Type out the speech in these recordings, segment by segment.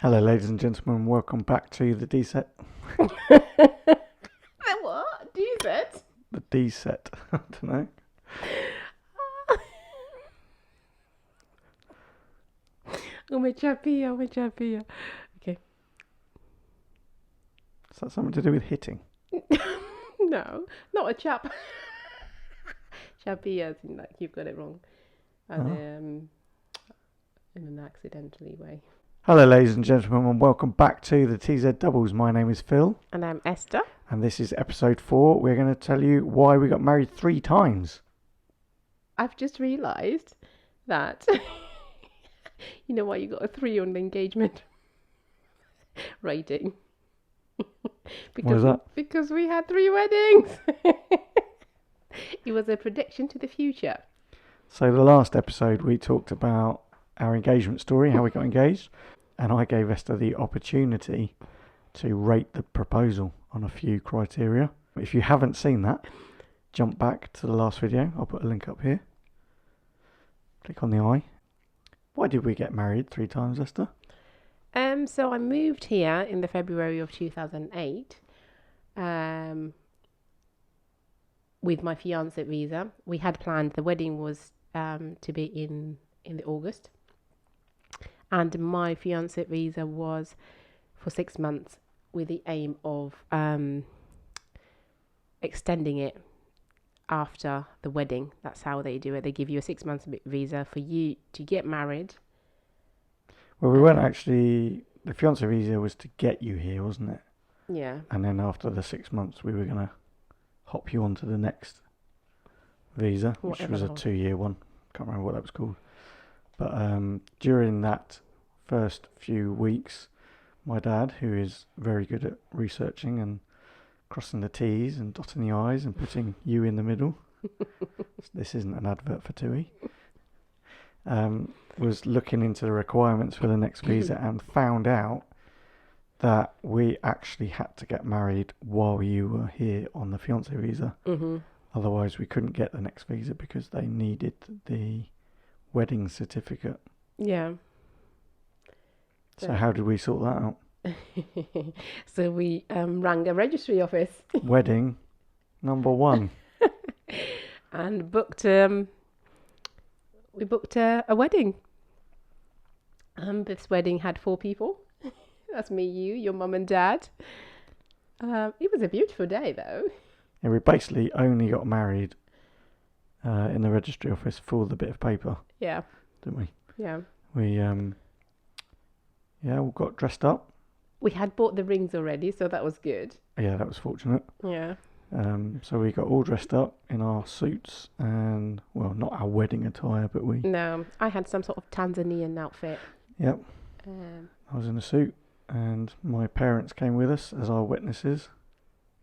Hello, ladies and gentlemen. Welcome back to the D set. The what? Do you it? The D set. I don't know. Umechapia. Okay. Is that something to do with hitting? No, not a chap. Chapia, as in like you've got it wrong. And in an accidentally way. Hello, ladies and gentlemen, and welcome back to the TZ Doubles. My name is Phil. And I'm Esther. And this is episode 4. We're going to tell you why we got married 3 times. I've just realised that you know why you got a 3 on the engagement rating. Why is that? Because we had 3 weddings. It was a prediction to the future. So the last episode we talked about our engagement story, how we got engaged, and I gave Esther the opportunity to rate the proposal on a few criteria. If you haven't seen that, jump back to the last video. I'll put a link up here. Click on the eye. Why did we get married 3 times, Esther? So I moved here in the February of 2008 with my fiancé visa. We had planned the wedding was to be in the August, and my fiancé visa was for 6 months with the aim of extending it after the wedding. That's how they do it. They give you a 6 months visa for you to get married. Well, we weren't actually... The fiancé visa was to get you here, wasn't it? Yeah. And then after the 6 months, we were going to hop you on to the next visa, which was a 2-year one. Can't remember what that was called. But during that first few weeks, my dad, who is very good at researching and crossing the T's and dotting the I's and putting you in the middle, this isn't an advert for TUI, was looking into the requirements for the next visa and found out that we actually had to get married while you were here on the fiancé visa. Mm-hmm. Otherwise, we couldn't get the next visa because they needed the wedding certificate. Yeah. So how did we sort that out? So we rang a registry office. Wedding number 1. And booked we booked a wedding. This wedding had 4 people. That's me, you, your mum and dad. It was a beautiful day though. Yeah, we basically only got married in the registry office for the bit of paper. Yeah. Didn't we? Yeah. We all got dressed up. We had bought the rings already, so that was good. Yeah, that was fortunate. Yeah. So we got all dressed up in our suits and, well, not our wedding attire, but we... No, I had some sort of Tanzanian outfit. Yep. I was in a suit and my parents came with us as our witnesses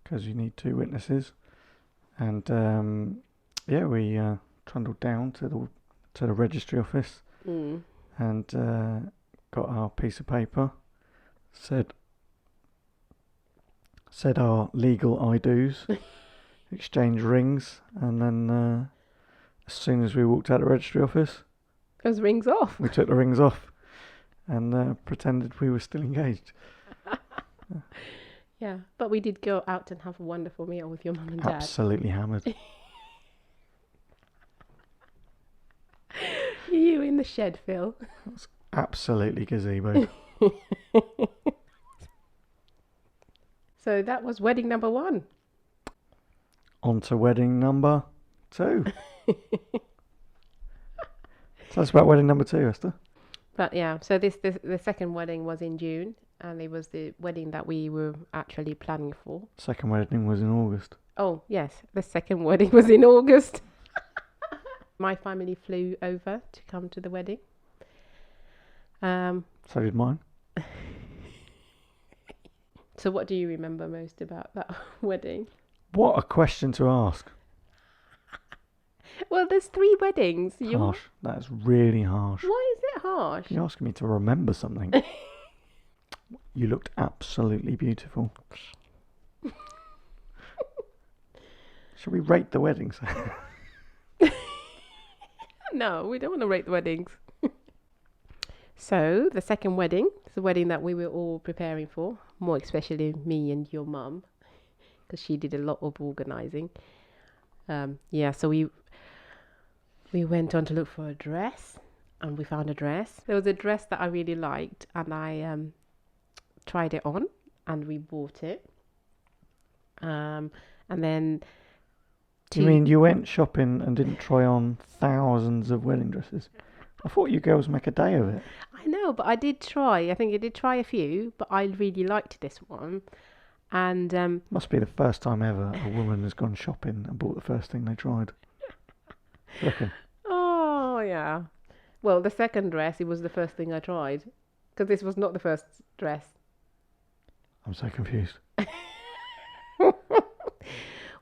because you need 2 witnesses. And, we trundled down to the registry office and got our piece of paper, said our legal I do's, exchanged rings, and then as soon as we walked out of the registry office, those rings off. We took the rings off and pretended we were still engaged. Yeah, but we did go out and have a wonderful meal with your mum and dad. Absolutely hammered. You in the shed, Phil. That's absolutely gazebo. So that was wedding number 1. On to wedding number 2. Tell us about wedding number 2, Esther. But yeah, so the second wedding was in June, and it was the wedding that we were actually planning for. Second wedding was in August. Oh, yes, the second wedding was in August. My family flew over to come to the wedding. So did mine. So what do you remember most about that wedding? What a question to ask. Well, there's 3 weddings. Harsh. That's really harsh. Why is it harsh? You're asking me to remember something. You looked absolutely beautiful. Shall we rate the weddings? No, we don't want to rate the weddings. So the second wedding, the wedding that we were all preparing for, more especially me and your mum, because she did a lot of organising. So we went on to look for a dress, and we found a dress. There was a dress that I really liked, and I tried it on, and we bought it. And then You mean you went shopping and didn't try on thousands of wedding dresses? I thought you girls make a day of it. I know, but I did try. I think I did try a few, but I really liked this one. And Must be the first time ever a woman has gone shopping and bought the first thing they tried. Reckon. oh yeah. Well, the second dress, it was the first thing I tried, because this was not the first dress. I'm so confused.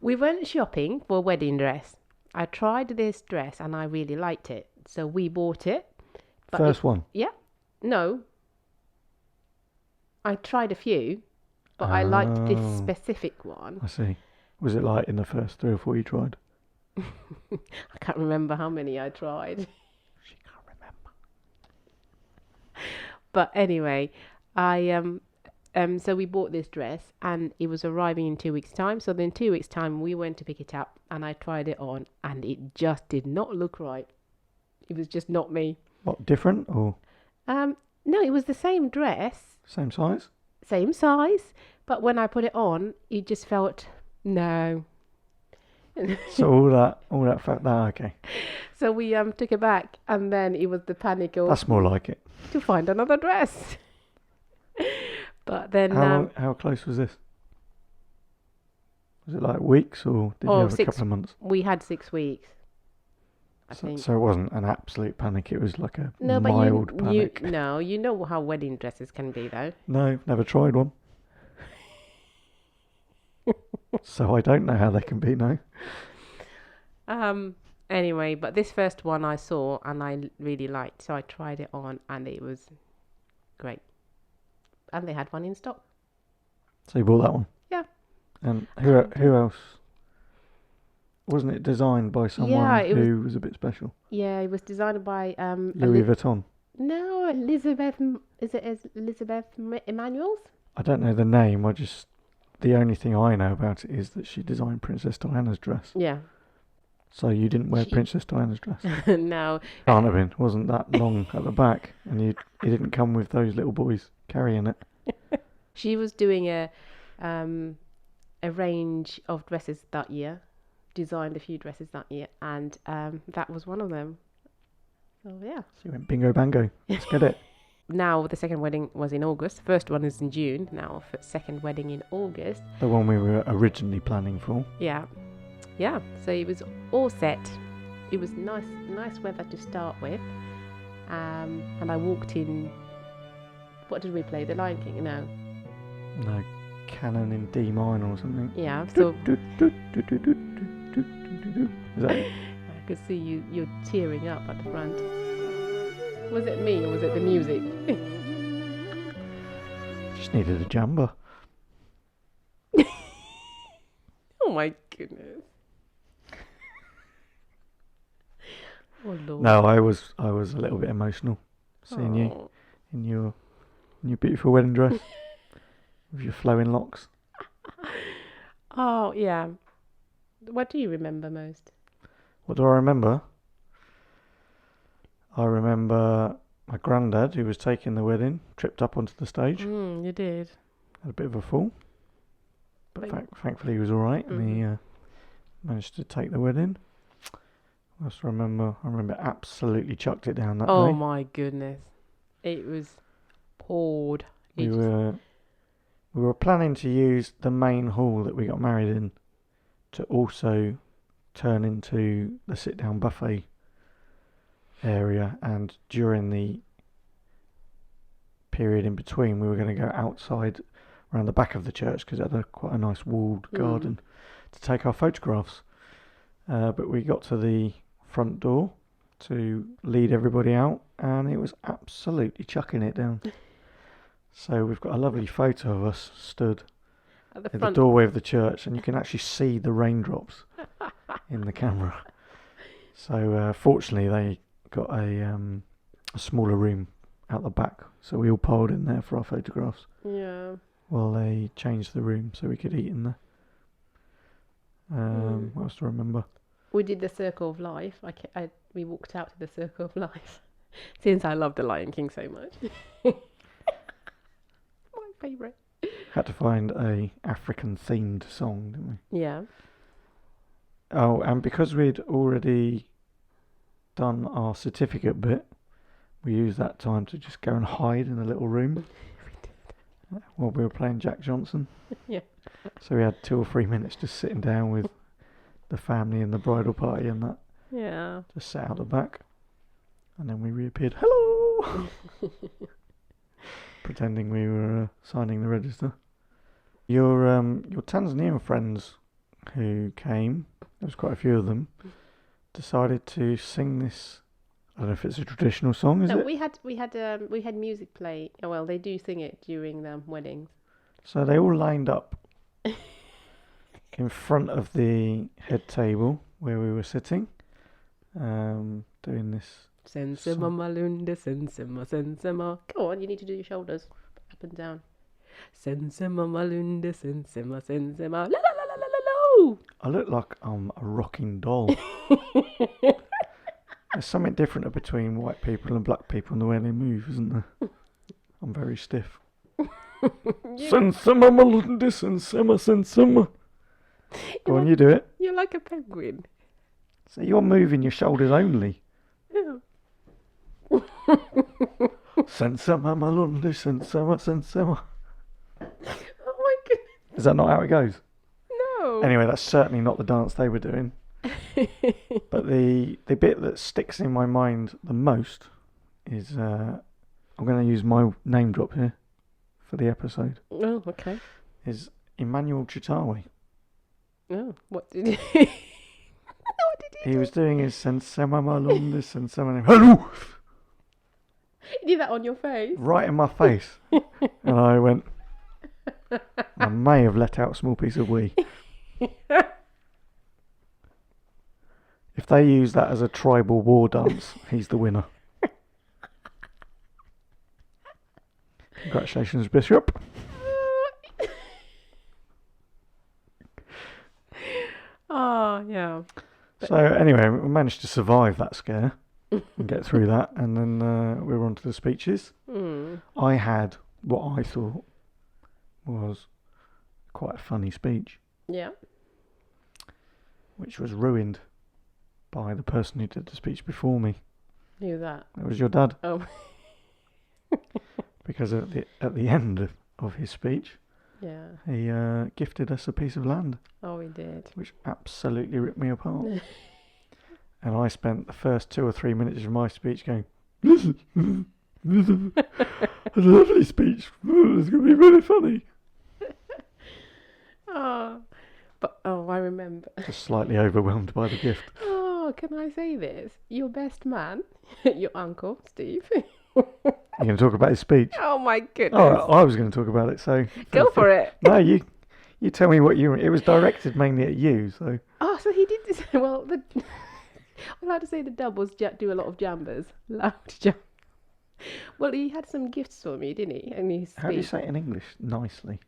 We went shopping for a wedding dress. I tried this dress and I really liked it, so we bought it. But First one. Yeah. No. I tried a few, but I liked this Oh. specific one. I see. Was it like in the first 3 or 4 you tried? I can't remember how many I tried. She can't remember. But anyway, so we bought this dress and it was arriving in 2 weeks' time. So then 2 weeks' time we went to pick it up and I tried it on and it just did not look right. It was just not me. What, different or No, it was the same dress, same size? same size, but when I put it on, it just felt no. So all that fact that okay. So we took it back, and then it was the panic of That's more like it. to find another dress. But then How close was this? Was it like weeks or did you have a couple of months? we had 6 weeks. I think. So it wasn't an absolute panic, it was like a No, but mild panic. you know how wedding dresses can be, though. No, never tried one. So I don't know how they can be, no. Anyway, but this first one I saw and I really liked, so I tried it on and it was great. And they had one in stock. So you bought that one? Yeah. And who else? Wasn't it designed by someone who was a bit special? Yeah, it was designed by Louis Vuitton. No, Elizabeth. Is it Elizabeth Emanuels? I don't know the name. The only thing I know about it is that she designed Princess Diana's dress. Yeah. So you didn't wear Princess Diana's dress? No. Can't have been. Wasn't that long at the back, and it didn't come with those little boys carrying it. She was doing a range of dresses that year, designed a few dresses that year, and that was one of them. So yeah. So you went bingo bango. Let's get it. Now the second wedding was in August. First one is in June. Now second wedding in August. The one we were originally planning for. Yeah. So it was all set. It was nice weather to start with. And I walked in. What did we play? The Lion King? No. Canon in D minor or something. Yeah. So Is that it? I could see you're tearing up at the front. Was it me or was it the music? Just needed a jumper. Oh my goodness. Oh Lord. No, I was a little bit emotional seeing you in your beautiful wedding dress with your flowing locks. Oh yeah. What do you remember most? What do I remember? I remember my granddad, who was taking the wedding, tripped up onto the stage. You did. Had a bit of a fall, but thankfully he was all right, and he managed to take the wedding. I also remember absolutely chucked it down that day. Oh my goodness, it was poured. We were planning to use the main hall that we got married in to also turn into the sit-down buffet area, and during the period in between we were going to go outside around the back of the church because it had quite a nice walled garden to take our photographs, but we got to the front door to lead everybody out and it was absolutely chucking it down. So we've got a lovely photo of us stood at the doorway of the church, and you can actually see the raindrops in the camera. So fortunately they got a smaller room out the back. So we all piled in there for our photographs. Yeah. While they changed the room so we could eat in there. What else do I remember? We did the Circle of Life. We walked out to the Circle of Life. Since I love The Lion King so much. My favourite. Had to find a African themed song, didn't we? Yeah. Oh, and because we'd already done our certificate bit, we used that time to just go and hide in a little room while we were playing Jack Johnson. Yeah. So we had 2 or 3 minutes just sitting down with the family and the bridal party and that. Yeah. Just sat out the back. And then we reappeared. Hello! Pretending we were signing the register. Your Tanzanian friends who came, there was quite a few of them, decided to sing this. I don't know if it's a traditional song, is it? We had music play. Well, they do sing it during the weddings. So they all lined up in front of the head table where we were sitting, doing this. Sensema malunda, sensema. Go on, you need to do your shoulders up and down. Sensema malunda, sensema. La la la la la la la. I look like I'm a rocking doll. There's something different between white people and black people in the way they move, isn't there? I'm very stiff. Sensema malunda, sensema. Go on, you do it. You're like a penguin. So you're moving your shoulders only. Yeah. Sensema malunda, sensema. Oh my goodness. Is that not how it goes? No. Anyway, that's certainly not the dance they were doing. But the bit that sticks in my mind the most is I'm going to use my name drop here for the episode. Oh, okay. Is Emmanuel Chitawi. Oh, what did he? What did he? He was doing his Sensema malunda, sensema. Hello. You did that on your face. Right in my face, and I went. I may have let out a small piece of wee. If they use that as a tribal war dance, he's the winner. Congratulations, Bishop. Oh, yeah. So anyway, we managed to survive that scare and get through that, and then we were on to the speeches. I had what I thought was quite a funny speech. Yeah. Which was ruined by the person who did the speech before me. Who was that? It was your dad. Oh. Because at the end of his speech, Yeah. he gifted us a piece of land. Oh, he did. Which absolutely ripped me apart. And I spent the first 2 or 3 minutes of my speech going, this is a lovely speech. It's going to be really funny. I remember. Just slightly overwhelmed by the gift. Oh, can I say this? Your best man, your uncle, Steve. You're going to talk about his speech? Oh, my goodness. Oh, I was going to talk about it, so... Go for it. No, you tell me what it was directed mainly at you, so... Oh, so he did this... Well, I'm allowed to say the doubles do a lot of jambers. Loud jam. Well, he had some gifts for me, didn't he? And his How do you say it in English nicely?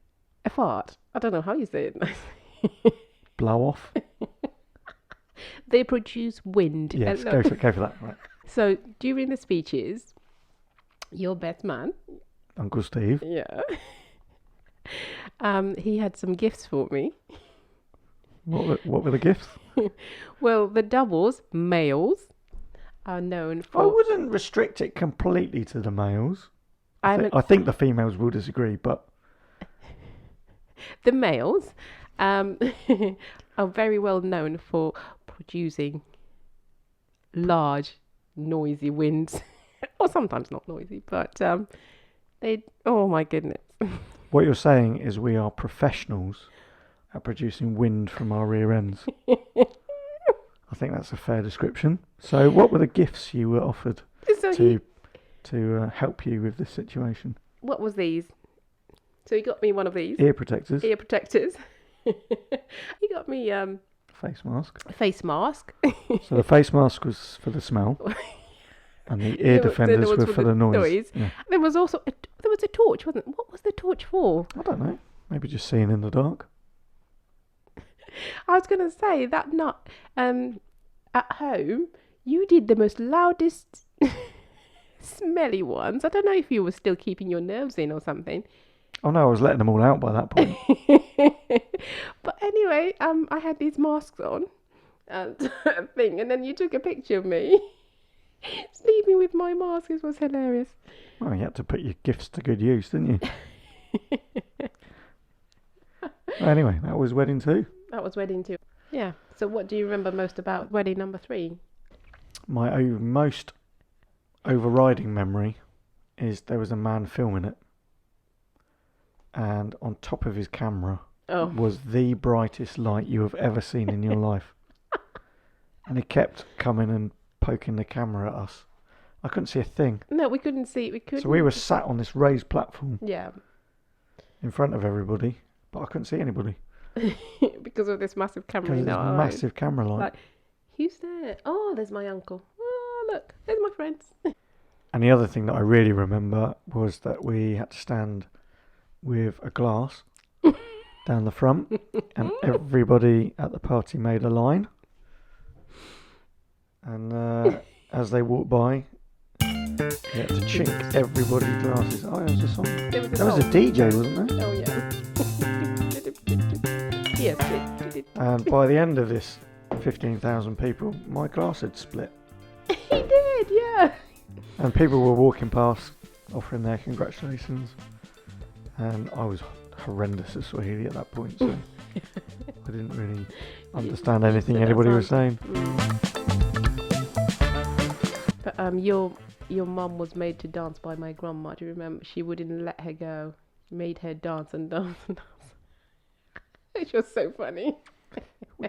A fart. I don't know how you say it nicely. Blow off? They produce wind. Yes, go for that. Right. So, during the speeches, your best man... Uncle Steve. Yeah. He had some gifts for me. What were the gifts? Well, the doubles, males, are known for... I wouldn't restrict it completely to the males. I think the females will disagree, but... The males are very well known for producing large, noisy winds. Or sometimes not noisy, but they... Oh, my goodness. What you're saying is we are professionals at producing wind from our rear ends. I think that's a fair description. So what were the gifts you were offered to help you with this situation? What was these? So he got me one of these. Ear protectors. Ear protectors. He got me face mask. A face mask. So the face mask was for the smell. And the ear defenders were for the noise. Yeah. There was also there was a torch, wasn't? What was the torch for? I don't know. Maybe just seeing in the dark. I was going to say that not at home you did the most loudest smelly ones. I don't know if you were still keeping your nerves in or something. Oh no, I was letting them all out by that point. But anyway, I had these masks on and thing, and then you took a picture of me sleeping with my mask. It was hilarious. Well, you had to put your gifts to good use, didn't you? Anyway, that was wedding 2. That was wedding 2. Yeah. So what do you remember most about wedding number 3? My most overriding memory is there was a man filming it, and on top of his camera was the brightest light you have ever seen in your life. And he kept coming and poking the camera at us. I couldn't see a thing. No, we couldn't see. So we were sat on this raised platform. Yeah. In front of everybody, but I couldn't see anybody. Because of this massive camera. Massive camera light. Like, who's there? Oh, there's my uncle. Oh, look, there's my friends. And the other thing that I really remember was that we had to stand with a glass down the front, and everybody at the party made a line. And as they walked by, you had to chink everybody's glasses. Oh, there was a song. There was a DJ, wasn't there? Oh, yeah. Yes. And by the end of this 15,000 people, my glass had split. He did, yeah. And people were walking past, offering their congratulations. And I was horrendous at Swahili at that point, so I didn't really understand anything anybody was saying. But your mum was made to dance by my grandma. Do you remember? She wouldn't let her go. Made her dance and dance and dance. It was so funny. Well,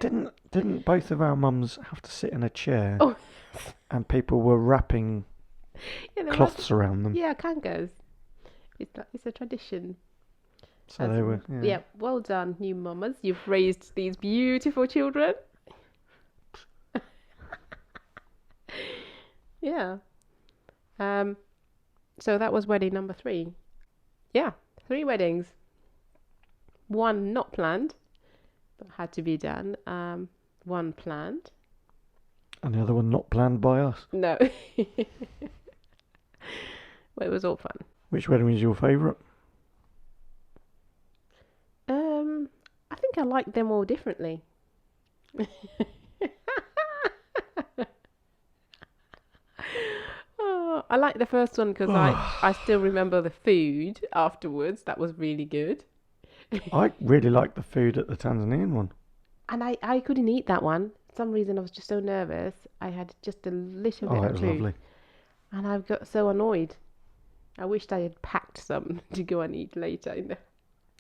didn't both of our mums have to sit in a chair? Oh. And people were wrapping cloths around them. Yeah, kangas. It's a tradition. So they were. Yeah, well done, new mamas. You've raised these beautiful children. Yeah. So that was wedding number 3. Yeah, 3 weddings. 1 not planned, but had to be done. 1 planned. And the other one not planned by us. No. Well, it was all fun. Which wedding was your favourite? I think I liked them all differently. I like the first one because I still remember the food afterwards. That was really good. I really liked the food at the Tanzanian one. And I couldn't eat that one. For some reason I was just so nervous. I had just a little bit of it was too. Lovely. And I got so annoyed. I wished I had packed some to go and eat later.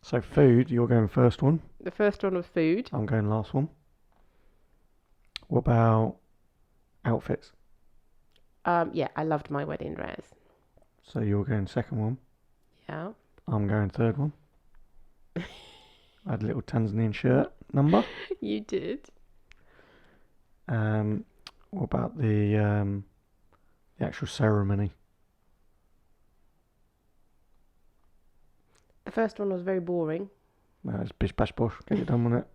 So food, you're going first one. The first one was food. I'm going last one. What about outfits? Yeah, I loved my wedding dress. So you're going second one. Yeah. I'm going third one. I had a little Tanzanian shirt number. You did. What about the actual ceremony? The first one was very boring. Well, it's bish bash bosh. Get it done with it.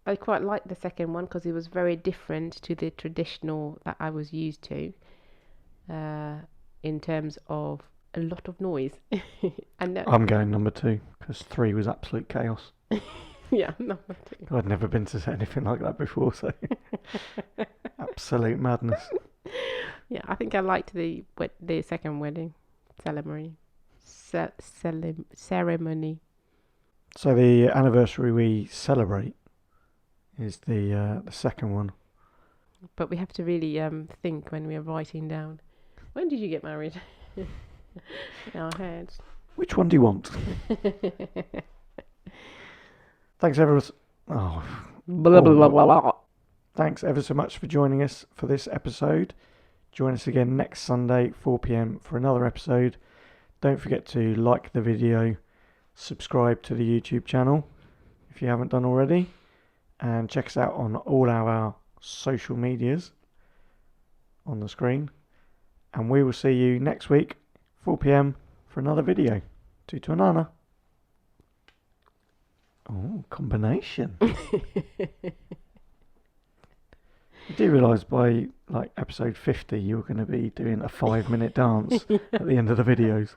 I quite liked the second one because it was very different to the traditional that I was used to. In terms of a lot of noise. And I'm going number 2 because 3 was absolute chaos. Yeah, number 2. I'd never been to anything like that before, so absolute madness. Yeah, I think I liked the second wedding ceremony. Ceremony. So the anniversary we celebrate is the second one. But we have to really think when we are writing down. When did you get married? In our heads. Which one do you want? Thanks ever. Thanks ever so much for joining us for this episode. Join us again next Sunday, 4 p.m. for another episode. Don't forget to like the video, subscribe to the YouTube channel if you haven't done already, and check us out on all our social medias. on the screen. And we will see you next week, 4 p.m, for another video. Tutu Nana. Oh, combination. You do realise by like episode 50 you're going to be doing a 5-minute dance at the end of the videos.